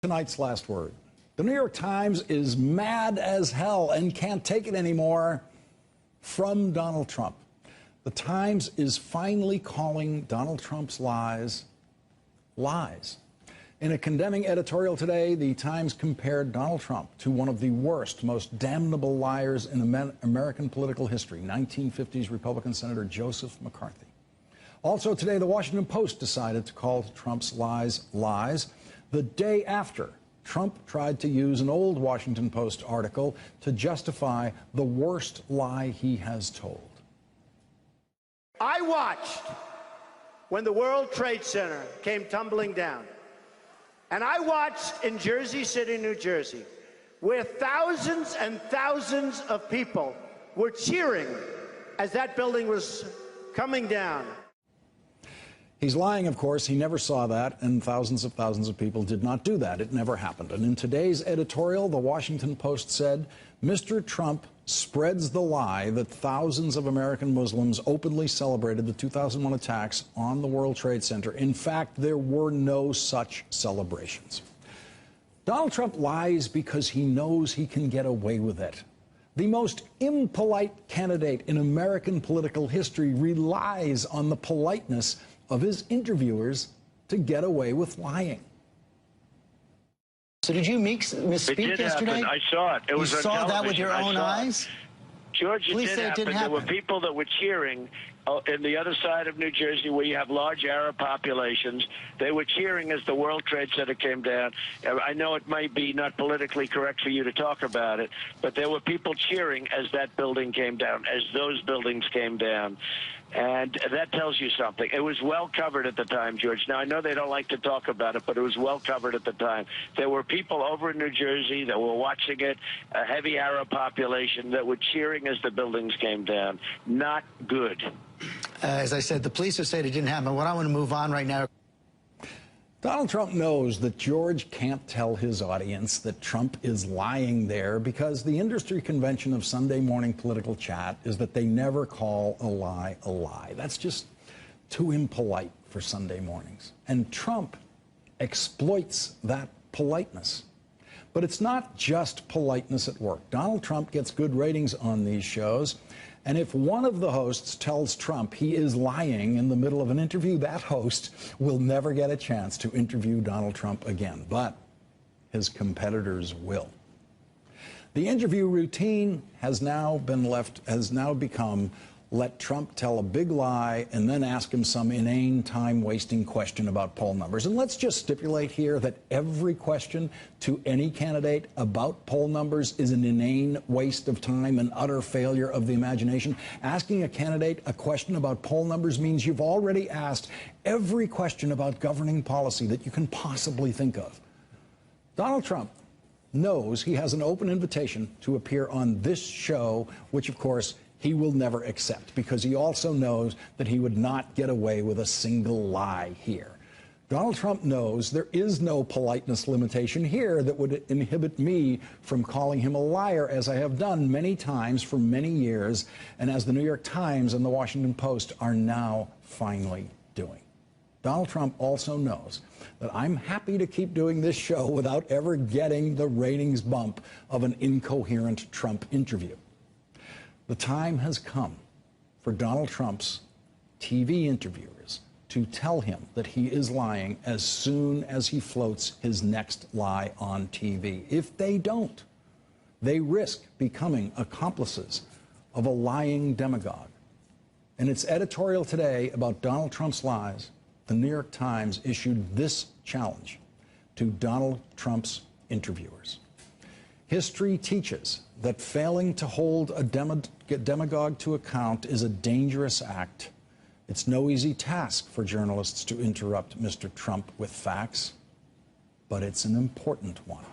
Tonight's last word. The New York Times is mad as hell and can't take it anymore from Donald Trump. The Times is finally calling Donald Trump's lies, lies. In a condemning editorial today, the Times compared Donald Trump to one of the worst, most damnable liars in American political history, 1950s Republican Senator Joseph McCarthy. Also today, the Washington Post decided to call Trump's lies, lies, the day after Trump tried to use an old Washington Post article to justify the worst lie he has told. I watched when the World Trade Center came tumbling down. And I watched in Jersey City, New Jersey, where thousands and thousands of people were cheering as that building was coming down. He's lying, of course. He never saw that, and thousands of people did not do that. It never happened. And in today's editorial, the Washington Post said, Mr. Trump spreads the lie that thousands of American Muslims openly celebrated the 2001 attacks on the World Trade Center. In fact, there were no such celebrations. Donald Trump lies because he knows he can get away with it. The most impolite candidate in American political history relies on the politeness of his interviewers to get away with lying. So did you misspeak yesterday? Happen. I saw it. It was on television. You saw that with your own eyes? George, it did happen. There were people that were cheering in the other side of New Jersey where you have large Arab populations. They were cheering as the World Trade Center came down. I know it might be not politically correct for you to talk about it, but there were people cheering as that building came down, as those buildings came down. And that tells you something. It was well covered at the time, George. Now, I know they don't like to talk about it, but it was well covered at the time. There were people over in New Jersey that were watching it, a heavy Arab population that were cheering as the buildings came down. Not good. As I said, the police have said it didn't happen. What I want to move on right now. Donald Trump knows that George can't tell his audience that Trump is lying there because the industry convention of Sunday morning political chat is that they never call a lie a lie. That's just too impolite for Sunday mornings. And Trump exploits that politeness. But it's not just politeness at work. Donald Trump gets good ratings on these shows. And if one of the hosts tells Trump he is lying in the middle of an interview, that host will never get a chance to interview Donald Trump again. But his competitors will. The interview routine has now become let Trump tell a big lie and then ask him some inane, time-wasting question about poll numbers. And let's just stipulate here that every question to any candidate about poll numbers is an inane waste of time and utter failure of the imagination. Asking a candidate a question about poll numbers means you've already asked every question about governing policy that you can possibly think of. Donald Trump knows he has an open invitation to appear on this show, which, of course, he will never accept, because he also knows that he would not get away with a single lie here. Donald Trump knows there is no politeness limitation here that would inhibit me from calling him a liar, as I have done many times for many years, and as the New York Times and the Washington Post are now finally doing. Donald Trump also knows that I'm happy to keep doing this show without ever getting the ratings bump of an incoherent Trump interview. The time has come for Donald Trump's TV interviewers to tell him that he is lying as soon as he floats his next lie on TV. If they don't, they risk becoming accomplices of a lying demagogue. In its editorial today about Donald Trump's lies, the New York Times issued this challenge to Donald Trump's interviewers. History teaches that failing to hold a demagogue to account is a dangerous act. It's no easy task for journalists to interrupt Mr. Trump with facts, but it's an important one.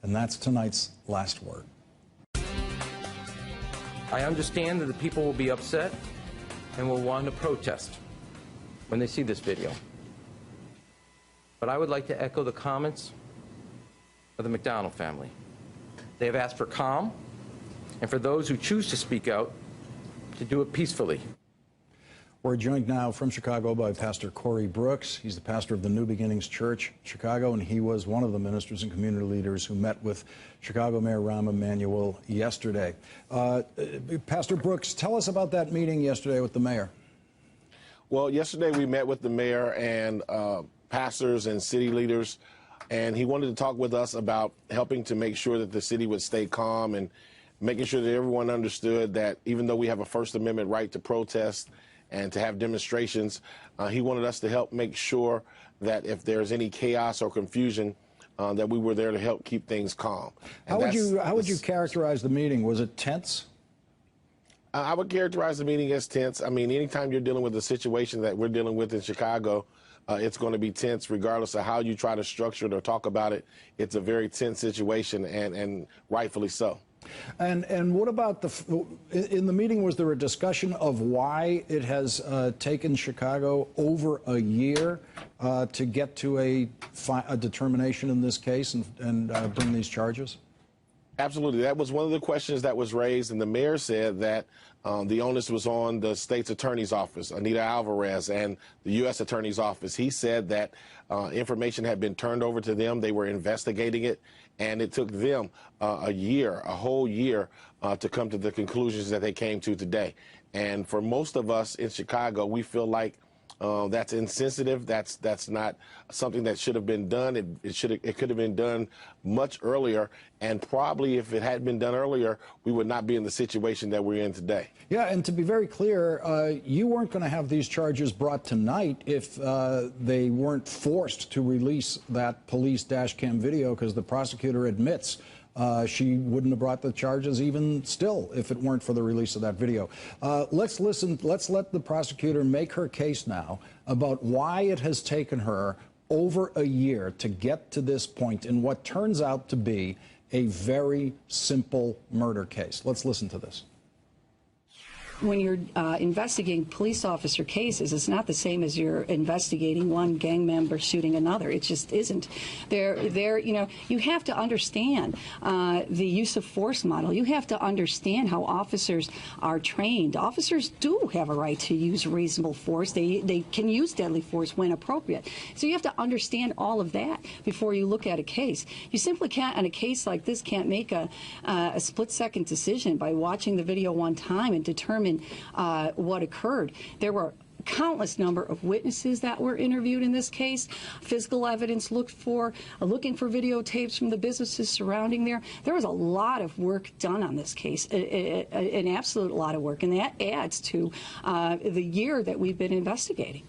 And that's tonight's last word. I understand that the people will be upset and will want to protest when they see this video. But I would like to echo the comments of the McDonald family. They have asked for calm, and for those who choose to speak out, to do it peacefully. We're joined now from Chicago by Pastor Corey Brooks. He's the pastor of the New Beginnings Church, Chicago, and he was one of the ministers and community leaders who met with Chicago Mayor Rahm Emanuel yesterday. Pastor Brooks, tell us about that meeting yesterday with the mayor. Well, yesterday we met with the mayor and pastors and city leaders, and he wanted to talk with us about helping to make sure that the city would stay calm and making sure that everyone understood that even though we have a First Amendment right to protest and to have demonstrations, he wanted us to help make sure that if there's any chaos or confusion, that we were there to help keep things calm. How would you characterize the meeting? Was it tense? I would characterize the meeting as tense. I mean, anytime you're dealing with a situation that we're dealing with in Chicago, it's going to be tense regardless of how you try to structure it or talk about it. It's a very tense situation, and rightfully so. And what about in the meeting, was there a discussion of why it has taken Chicago over a year to get to a determination in this case and bring these charges? Absolutely. That was one of the questions that was raised, and the mayor said that the onus was on the state's attorney's office, Anita Alvarez, and the U.S. attorney's office. He said that information had been turned over to them. They were investigating it, and it took them a whole year, to come to the conclusions that they came to today. And for most of us in Chicago, we feel like that's insensitive. That's not something that should have been done. It could have been done much earlier, and probably if it had been done earlier, we would not be in the situation that we're in today. Yeah, and to be very clear, you weren't going to have these charges brought tonight if they weren't forced to release that police dash cam video, because the prosecutor admits she wouldn't have brought the charges even still if it weren't for the release of that video. Let's let the prosecutor make her case now about why it has taken her over a year to get to this point in what turns out to be a very simple murder case. Let's listen to this. When you're investigating police officer cases, it's not the same as you're investigating one gang member shooting another. It just isn't. You have to understand the use of force model. You have to understand how officers are trained. Officers do have a right to use reasonable force. They can use deadly force when appropriate. So you have to understand all of that before you look at a case. You simply can't, on a case like this, can't make a split-second decision by watching the video one time and determine what occurred. There were countless number of witnesses that were interviewed in this case, physical evidence looked for, looking for videotapes from the businesses surrounding there. There was a lot of work done on this case, an absolute lot of work, and that adds to the year that we've been investigating.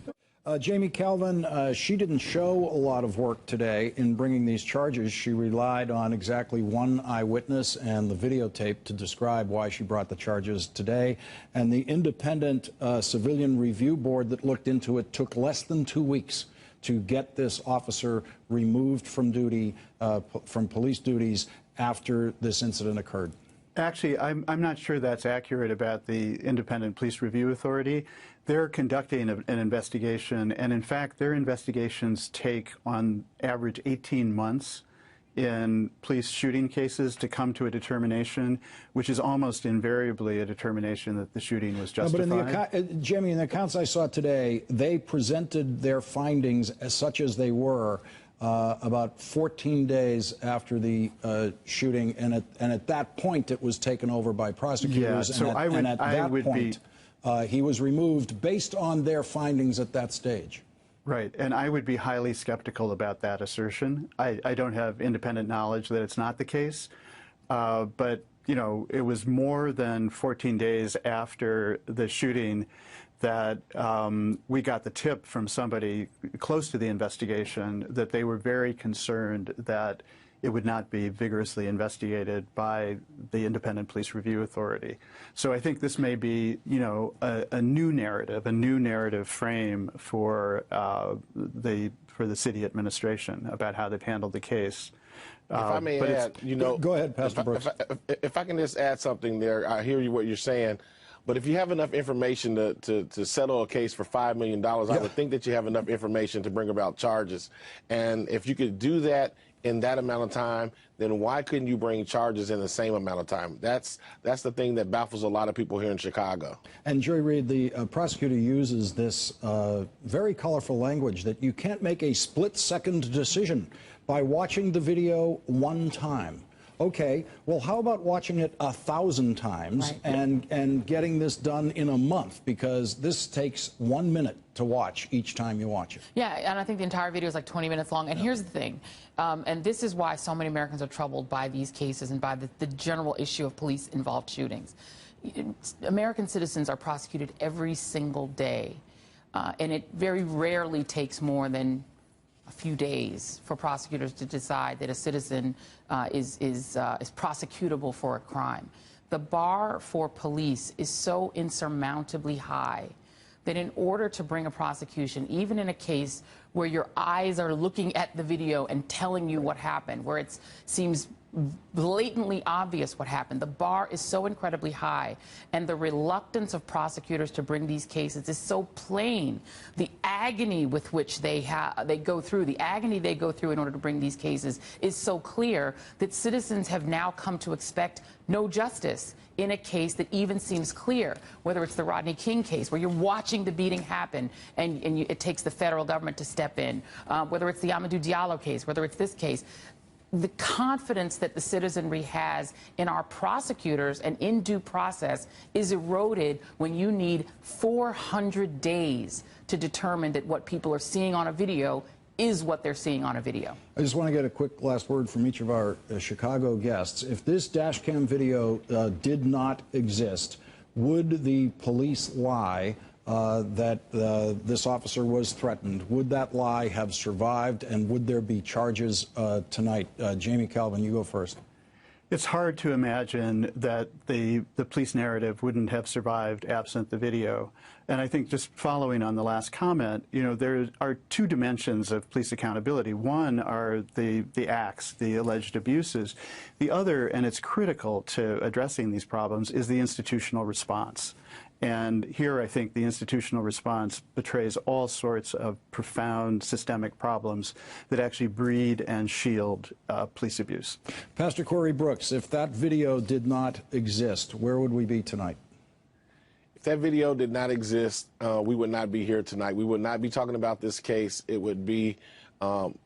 Jamie Calvin, she didn't show a lot of work today in bringing these charges. She relied on exactly one eyewitness and the videotape to describe why she brought the charges today. And the independent civilian review board that looked into it took less than 2 weeks to get this officer removed from duty, from police duties after this incident occurred. Actually, I'm not sure that's accurate about the Independent Police Review Authority. They're conducting an investigation, and in fact, their investigations take on average 18 months in police shooting cases to come to a determination, which is almost invariably a determination that the shooting was justified. But Jamie, in the accounts I saw today, they presented their findings as such as they were about 14 days after the shooting, and at that point it was taken over by prosecutors. Yeah, so at that point, he was removed based on their findings at that stage. Right, and I would be highly skeptical about that assertion. I don't have independent knowledge that it's not the case, but you know, it was more than 14 days after the shooting that we got the tip from somebody close to the investigation that they were very concerned that it would not be vigorously investigated by the Independent Police Review Authority. So I think this may be, you know, a new narrative frame for the city administration about how they've handled the case. If I may add, you know, go ahead, Pastor Brooks. If I can just add something there, I hear what you're saying. But if you have enough information to settle a case for $5 million, I would think that you have enough information to bring about charges. And if you could do that in that amount of time, then why couldn't you bring charges in the same amount of time? That's the thing that baffles a lot of people here in Chicago. And Joy Reid, the prosecutor uses this very colorful language that you can't make a split-second decision by watching the video one time. Okay, well, how about watching it 1,000 times and getting this done in a month? Because this takes 1 minute to watch each time you watch it. Yeah, and I think the entire video is like 20 minutes long. And here's the thing, and this is why so many Americans are troubled by these cases and by the general issue of police-involved shootings. American citizens are prosecuted every single day, and it very rarely takes more than a few days for prosecutors to decide that a citizen is prosecutable for a crime. The bar for police is so insurmountably high that in order to bring a prosecution, even in a case where your eyes are looking at the video and telling you what happened, where it seems blatantly obvious what happened, the bar is so incredibly high, and the reluctance of prosecutors to bring these cases is so plain. The agony with which they go through in order to bring these cases is so clear that citizens have now come to expect no justice in a case that even seems clear, whether it's the Rodney King case, where you're watching the beating happen and it takes the federal government to step in, whether it's the Amadou Diallo case, whether it's this case. The confidence that the citizenry has in our prosecutors and in due process is eroded when you need 400 days to determine that what people are seeing on a video is what they're seeing on a video. I just want to get a quick last word from each of our Chicago guests. If this dash cam video did not exist, would the police lie that this officer was threatened? Would that lie have survived, and would there be charges tonight? Jamie Calvin, you go first. It's hard to imagine that the police narrative wouldn't have survived absent the video. And I think just following on the last comment, you know, there are two dimensions of police accountability. One are the acts, the alleged abuses. The other, and it's critical to addressing these problems, is the institutional response. And here I think the institutional response betrays all sorts of profound systemic problems that actually breed and shield police abuse. Pastor Corey Brooks, if that video did not exist, where would we be tonight? If that video did not exist, we would not be here tonight. We would not be talking about this case. It would be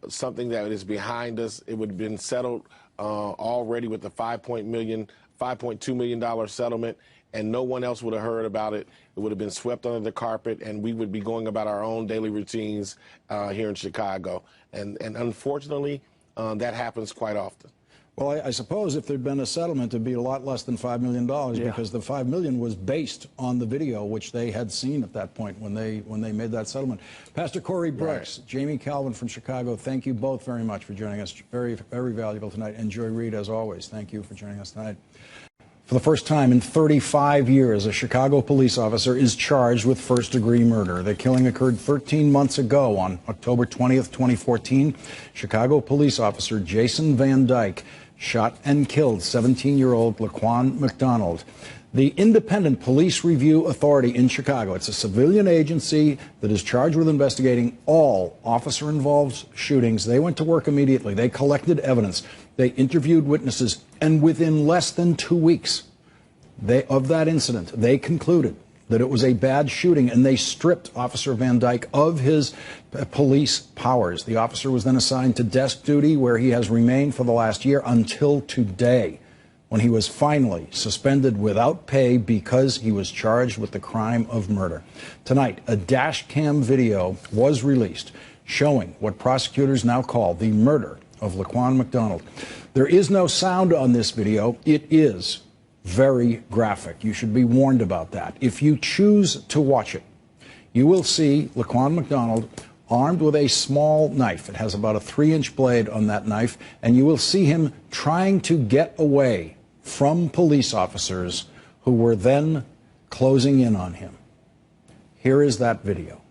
something that is behind us. It would have been settled already with the $5.2 million settlement, and no one else would have heard about it. It would have been swept under the carpet, and we would be going about our own daily routines here in Chicago. And unfortunately, that happens quite often. Well, I suppose if there'd been a settlement, it'd be a lot less than $5 million, because the $5 million was based on the video, which they had seen at that point when they made that settlement. Pastor Corey Brooks, Jamie Calvin from Chicago, thank you both very much for joining us. Very, very valuable tonight. And Joy Reid, as always, thank you for joining us tonight. For the first time in 35 years, a Chicago police officer is charged with first-degree murder. The killing occurred 13 months ago on October 20th, 2014. Chicago police officer Jason Van Dyke shot and killed 17-year-old Laquan McDonald. The Independent Police Review Authority in Chicago, it's a civilian agency that is charged with investigating all officer-involved shootings. They went to work immediately. They collected evidence. They interviewed witnesses. And within less than 2 weeks of that incident, they concluded that it was a bad shooting, and they stripped Officer Van Dyke of his police powers. The officer was then assigned to desk duty, where he has remained for the last year until today, when he was finally suspended without pay because he was charged with the crime of murder. Tonight, a dash cam video was released showing what prosecutors now call the murder of Laquan McDonald. There is no sound on this video. It is very graphic. You should be warned about that. If you choose to watch it, you will see Laquan McDonald armed with a small knife. It has about a 3-inch blade on that knife, and you will see him trying to get away from police officers who were then closing in on him. Here is that video.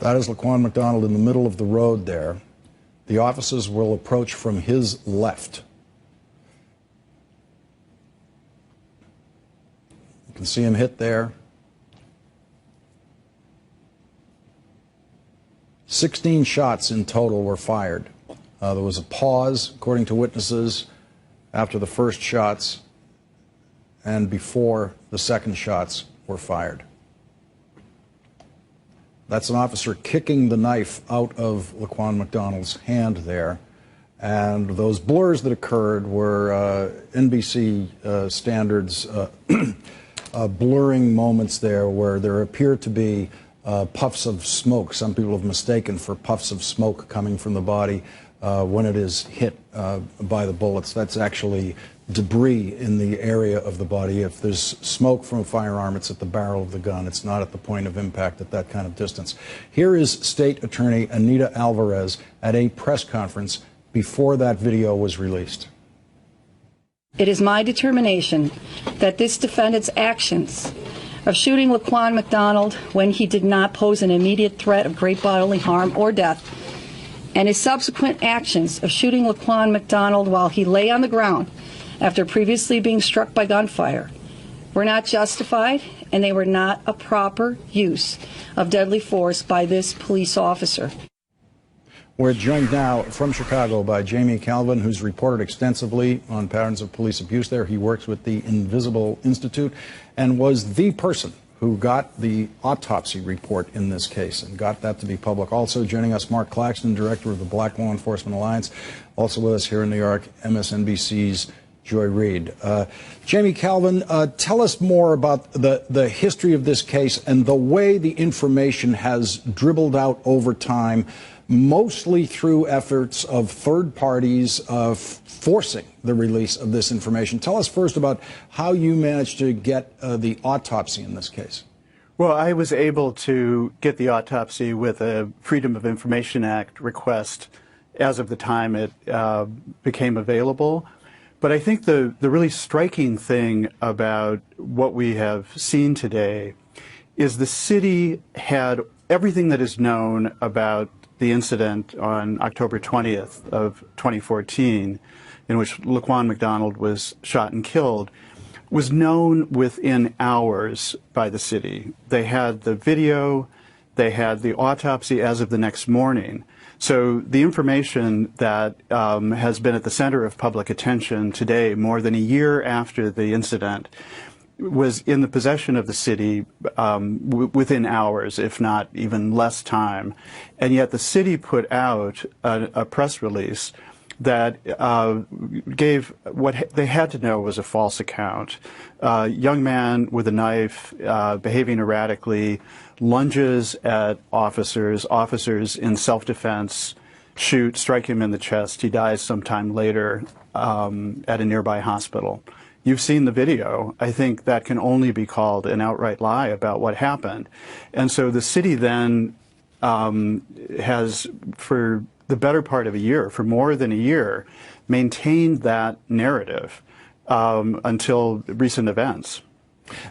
That is Laquan McDonald in the middle of the road there. The officers will approach from his left. You can see him hit there. 16 shots in total were fired. There was a pause, according to witnesses, after the first shots and before the second shots were fired. That's an officer kicking the knife out of Laquan McDonald's hand there. And those blurs that occurred were NBC standards blurring moments there where there appeared to be puffs of smoke. Some people have mistaken for puffs of smoke coming from the body when it is hit by the bullets. That's actually debris in the area of the body. If there's smoke from a firearm, it's at the barrel of the gun. It's not at the point of impact at that kind of distance. Here is State Attorney Anita Alvarez at a press conference before that video was released. It is my determination that this defendant's actions of shooting Laquan McDonald when he did not pose an immediate threat of great bodily harm or death, and his subsequent actions of shooting Laquan McDonald while he lay on the ground after previously being struck by gunfire were not justified, and they were not a proper use of deadly force by this police officer. We're joined now from Chicago by Jamie Calvin, who's reported extensively on patterns of police abuse there. He works with the Invisible Institute and was the person who got the autopsy report in this case and got that to be public. Also joining us, Mark Claxton, director of the Black Law Enforcement Alliance. Also with us here in New York, MSNBC's Joy Reid. Jamie Calvin, tell us more about the history of this case and the way the information has dribbled out over time, mostly through efforts of third parties forcing the release of this information. Tell us first about how you managed to get the autopsy in this case. Well, I was able to get the autopsy with a Freedom of Information Act request as of the time it became available. But I think the really striking thing about what we have seen today is the city had everything that is known about the incident on October 20th of 2014, in which Laquan McDonald was shot and killed, was known within hours by the city. They had the video, they had the autopsy as of the next morning. So the information that has been at the center of public attention today, more than a year after the incident, was in the possession of the city within hours, if not even less time. And yet the city put out a press release that gave what they had to know was a false account. Young man with a knife, behaving erratically, lunges at officers in self-defense, strike him in the chest. He dies sometime later at a nearby hospital. You've seen the video. I think that can only be called an outright lie about what happened. And so the city then has, for the better part of a year, for more than a year, maintained that narrative until recent events.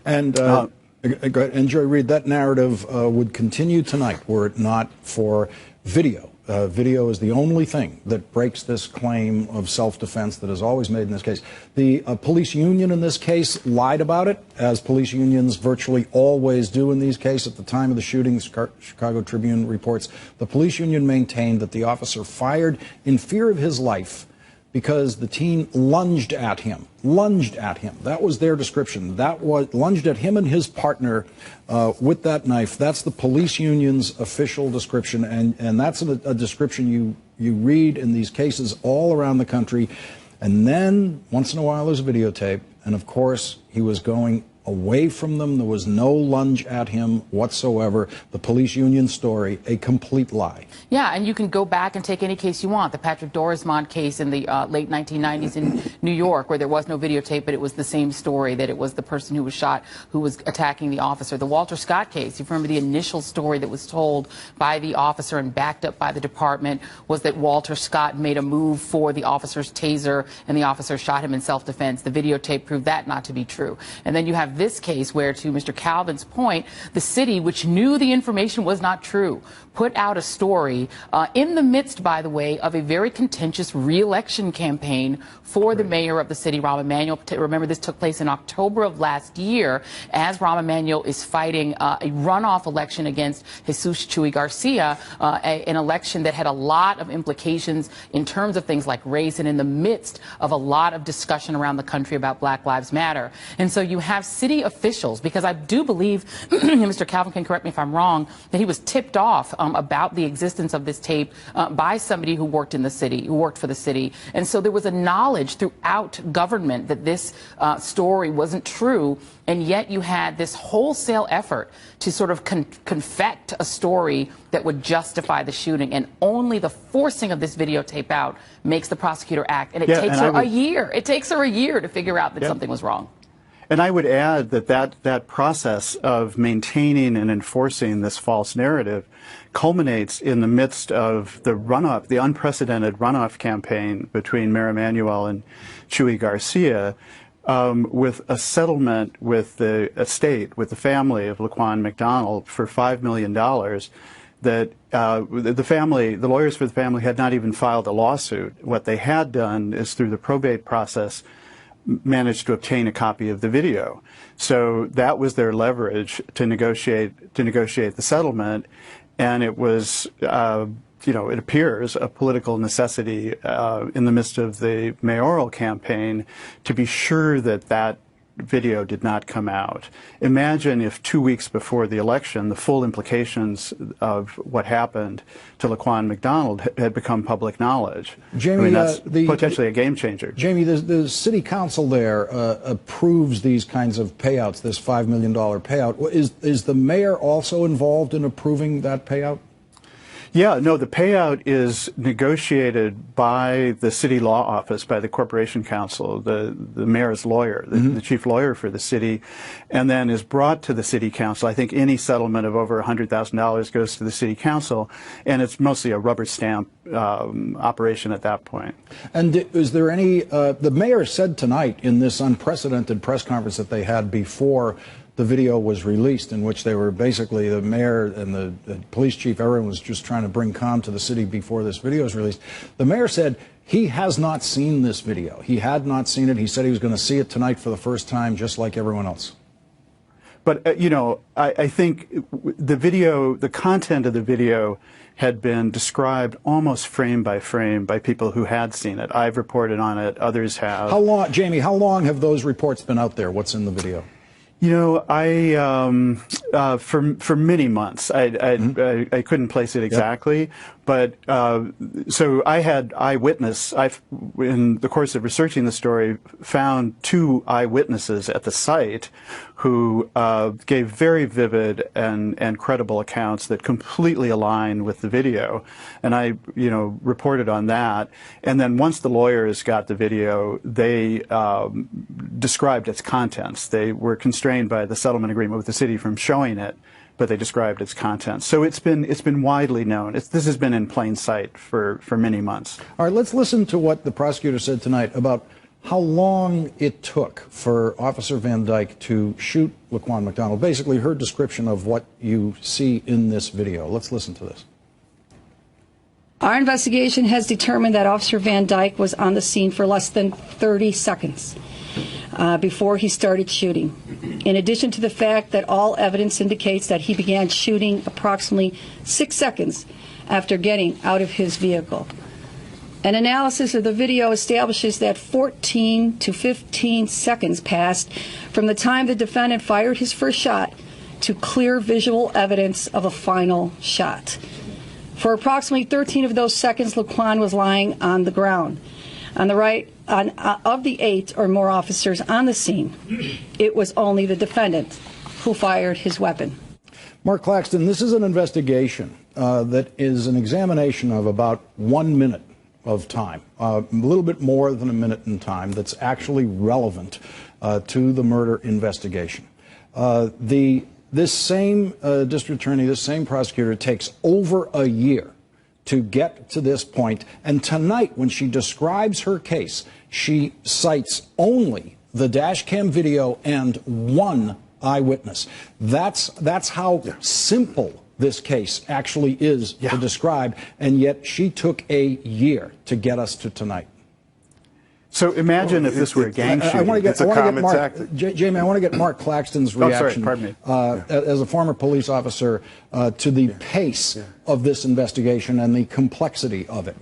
And Joy Reid, that narrative would continue tonight were it not for video. Video is the only thing that breaks this claim of self-defense that is always made in this case. The police union in this case lied about it, as police unions virtually always do in these cases. At the time of the shooting, Chicago Tribune reports, the police union maintained that the officer fired in fear of his life because the teen lunged at him. That was their description. That was lunged at him and his partner with that knife. That's the police union's official description, and that's a description you read in these cases all around the country. And then once in a while there's a videotape, and of course he was going away from them. There was no lunge at him whatsoever. The police union story, a complete lie. Yeah, and you can go back and take any case you want. The Patrick Dorismond case in the late 1990s in New York, where there was no videotape, but it was the same story, that it was the person who was shot who was attacking the officer. The Walter Scott case, you remember the initial story that was told by the officer and backed up by the department was that Walter Scott made a move for the officer's taser and the officer shot him in self-defense. The videotape proved that not to be true. And then you have have this case where, to Mr. Calvin's point, the city, which knew the information was not true, put out a story in the midst, by the way, of a very contentious re-election campaign for the mayor of the city, Rahm Emanuel. Remember, this took place in October of last year as Rahm Emanuel is fighting a runoff election against Jesus Chuy Garcia, an election that had a lot of implications in terms of things like race and in the midst of a lot of discussion around the country about Black Lives Matter. And so you have city officials, because I do believe, Mr. Calvin can correct me if I'm wrong, that he was tipped off about the existence of this tape by somebody who worked in the city, who worked for the city. And so there was a knowledge throughout government that this story wasn't true, and yet you had this wholesale effort to sort of confect a story that would justify the shooting, and only the forcing of this videotape out makes the prosecutor act, and it takes her a year. It takes her a year to figure out that something was wrong. And I would add that process of maintaining and enforcing this false narrative culminates in the midst of the runoff, the unprecedented runoff campaign between Mayor Emanuel and Chuy Garcia, with a settlement with the estate, with the family of Laquan McDonald for $5 million that the lawyers for the family had not even filed a lawsuit. What they had done is, through the probate process, managed to obtain a copy of the video. So that was their leverage to negotiate the settlement, and it was, it appears a political necessity in the midst of the mayoral campaign to be sure that that video did not come out. Imagine if 2 weeks before the election, the full implications of what happened to Laquan McDonald had become public knowledge. Jamie, that's potentially a game changer. Jamie, the city council there approves these kinds of payouts, this $5 million payout. Is the mayor also involved in approving that payout? Yeah, no, the payout is negotiated by the city law office, by the corporation council, the mayor's lawyer, the chief lawyer for the city, and then is brought to the city council. I think any settlement of over $100,000 goes to the city council, and it's mostly a rubber stamp operation at that point. And is there any, the mayor said tonight in this unprecedented press conference that they had before the video was released, in which they were basically, the mayor and the police chief, everyone was just trying to bring calm to the city before this video was released. The mayor said he has not seen this video. He had not seen it. He said he was going to see it tonight for the first time, just like everyone else. But, I think the video, the content of the video had been described almost frame by frame by people who had seen it. I've reported on it. Others have. How long, Jamie, how long have those reports been out there? What's in the video? For many months, I couldn't place it exactly, but so I had eyewitness. In the course of researching the story, found 2 eyewitnesses at the site who gave very vivid and credible accounts that completely align with the video, and I reported on that. And then once the lawyers got the video, they described its contents. They were constrained by the settlement agreement with the city from showing it, but they described its contents. So it's been widely known. This has been in plain sight for many months. All right, let's listen to what the prosecutor said tonight about how long it took for Officer Van Dyke to shoot Laquan McDonald. Basically, her description of what you see in this video. Let's listen to this. Our investigation has determined that Officer Van Dyke was on the scene for less than 30 seconds before he started shooting. In addition to the fact that all evidence indicates that he began shooting approximately 6 seconds after getting out of his vehicle. An analysis of the video establishes that 14 to 15 seconds passed from the time the defendant fired his first shot to clear visual evidence of a final shot. For approximately 13 of those seconds, Laquan was lying on the ground. On the right, of the 8 or more officers on the scene, it was only the defendant who fired his weapon. Mark Claxton, this is an investigation that is an examination of about 1 minute of time, a little bit more than a minute in time that's actually relevant to the murder investigation. This same district attorney, this same prosecutor takes over a year to get to this point. And tonight, when she describes her case, she cites only the dash cam video and one eyewitness. That's how simple this case actually is to describe, and yet she took a year to get us to tonight. So imagine if this were a gang shooting. Jamie, I want to get Mark Claxton's reaction. Pardon me. As a former police officer, to the pace of this investigation and the complexity of it.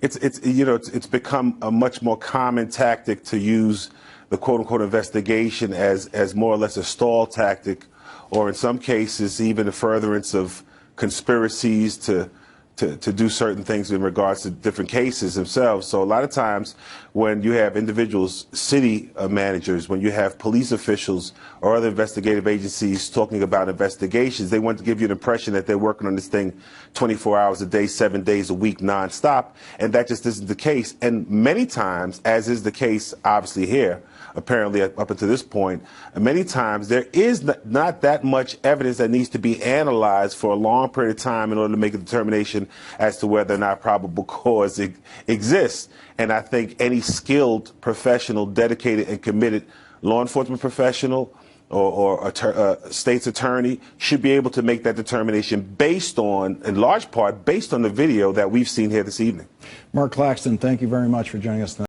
It's become a much more common tactic to use the quote-unquote investigation as more or less a stall tactic, or in some cases even a furtherance of conspiracies to do certain things in regards to different cases themselves. So a lot of times when you have individuals, city managers, when you have police officials or other investigative agencies talking about investigations, they want to give you an impression that they're working on this thing 24 hours a day, 7 days a week, nonstop, and that just isn't the case. And many times, as is the case obviously here, apparently up until this point, many times there is not that much evidence that needs to be analyzed for a long period of time in order to make a determination as to whether or not probable cause exists. And I think any skilled, professional, dedicated, and committed law enforcement professional or state's attorney should be able to make that determination based on, in large part, based on the video that we've seen here this evening. Mark Claxton, thank you very much for joining us tonight.